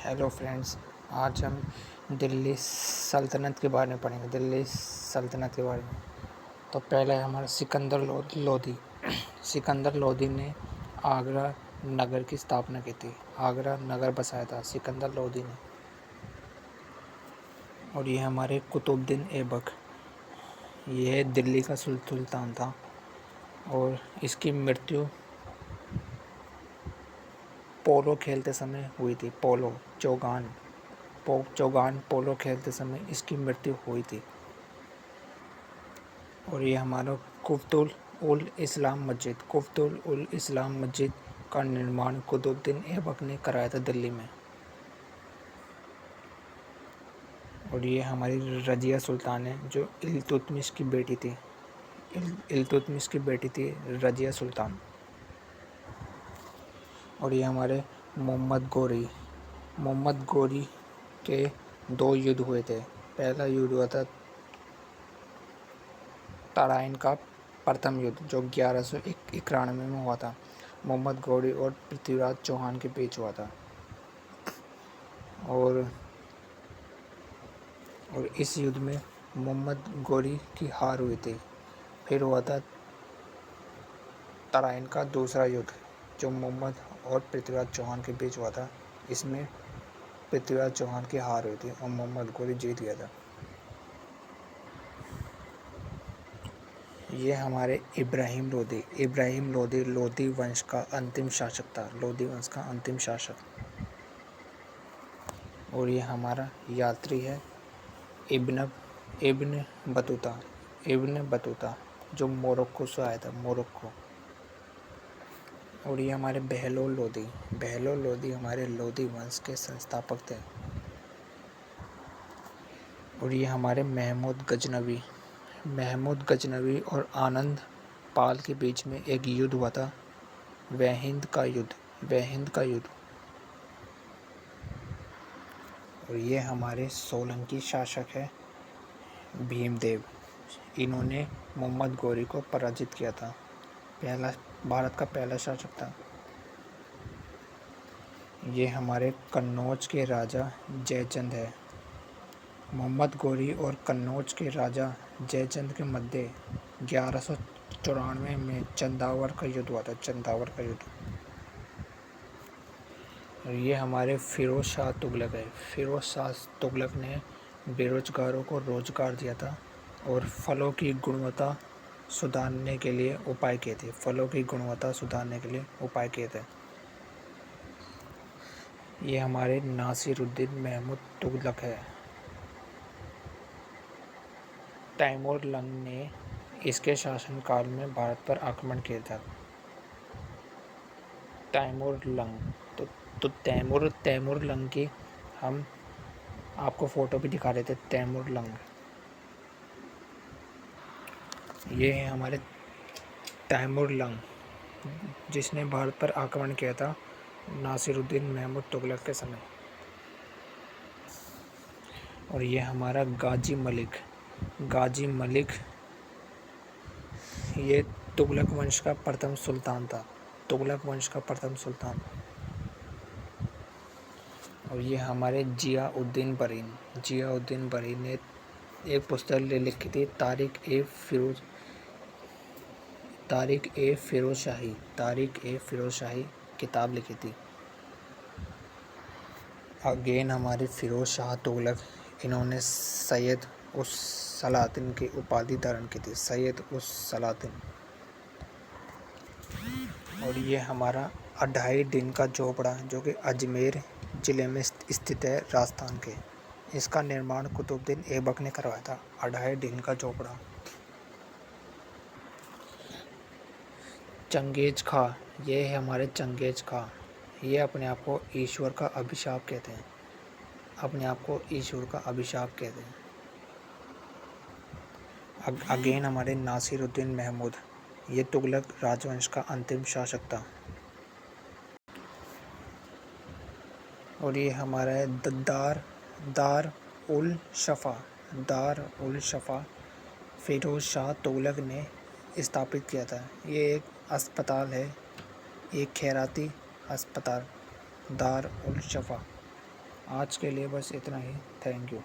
Hello friends, आज हम दिल्ली सल्तनत के बारे में पढ़ेंगे। दिल्ली सल्तनत के बारे में तो पहले हमारा सिकंदर लोदी सिकंदर लोदी ने आगरा नगर की स्थापना की थी। आगरा नगर बसाया था सिकंदर लोदी ने। और ये हमारे कुतुबुद्दीन ऐबक, ये दिल्ली का सुल्तान था और इसकी मृत्यु पोलो खेलते समय हुई थी। चौगान पोलो खेलते समय इसकी मृत्यु हुई थी। और ये हमारा कुतुब उल इस्लाम मस्जिद का निर्माण कुतुबुद्दीन ऐबक ने कराया था दिल्ली में। और ये हमारी रजिया सुल्तान है जो इल्तुतमिश की बेटी थी रजिया सुल्तान। और ये हमारे मोहम्मद गोरी के 2 युद्ध हुए थे। पहला युद्ध हुआ था तराइन का प्रथम युद्ध जो 1191 में हुआ था। मोहम्मद गौरी और पृथ्वीराज चौहान के बीच हुआ था। और इस युद्ध में मोहम्मद गौरी की हार हुई थी। फिर हुआ था तराइन का दूसरा युद्ध जो मोहम्मद और पृथ्वीराज चौहान के बीच हुआ था। इसमें पृथ्वीराज चौहान की हार हुई थी और मोहम्मद गौरी जीत गया था। ये हमारे इब्राहिम लोदी लोदी वंश का अंतिम शासक था। और ये हमारा यात्री है इब्न बतूता जो मोरक्को से आया था। और ये हमारे बहलोल लोदी हमारे लोदी वंश के संस्थापक थे। और ये हमारे महमूद गजनवी और आनंद पाल के बीच में एक युद्ध हुआ था, वहिंद का युद्ध। और ये हमारे सोलंकी शासक है भीमदेव। इन्होंने मोहम्मद गौरी को पराजित किया था। भारत का पहला शासक था। ये हमारे कन्नौज के राजा जयचंद है। मोहम्मद गौरी और कन्नौज के राजा जयचंद के मध्य 1194 में चंदावर का युद्ध हुआ था। और ये हमारे फिरोज शाह तुगलक ने बेरोजगारों को रोजगार दिया था और फलों की गुणवत्ता सुधारने के लिए उपाय किए थे। ये हमारे नासिरुद्दीन महमूद तुगलक है। तैमूर लंग ने इसके शासनकाल में भारत पर आक्रमण किया था। तैमूर लंग की हम आपको फोटो भी दिखा रहे थे। तैमूर लंग ये है हमारे तैमूर लंग जिसने भारत पर आक्रमण किया था नासिरुद्दीन महमूद तुगलक के समय। और ये हमारा गाजी मलिक ये तुगलक वंश का प्रथम सुल्तान था। और ये हमारे जियाउद्दीन बरीन ने एक पुस्तक लिखी थी, तारिक ए फिरोज शाही किताब लिखी थी। अगेन हमारे फिरोज शाह तुगलक, इन्होंने सैयद उस सलातिन की उपाधि धारण की थी। और ये हमारा 2.5 दिन का झोपड़ा जो कि अजमेर ज़िले में स्थित है राजस्थान के, इसका निर्माण कुतुबुद्दीन ऐबक ने करवाया था। 2.5 दिन का झोपड़ा। चंगेज खां, ये है हमारे चंगेज खां। ये अपने आप को ईश्वर का अभिशाप कहते हैं। अगेन हमारे नासिरुद्दीन महमूद, ये तुगलक राजवंश का अंतिम शासक था। और ये हमारा है दार उल शफा फिरोज शाह तुगलक ने स्थापित किया था। ये एक अस्पताल है, एक खैराती अस्पताल दार उल शफा। आज के लिए बस इतना ही। Thank you.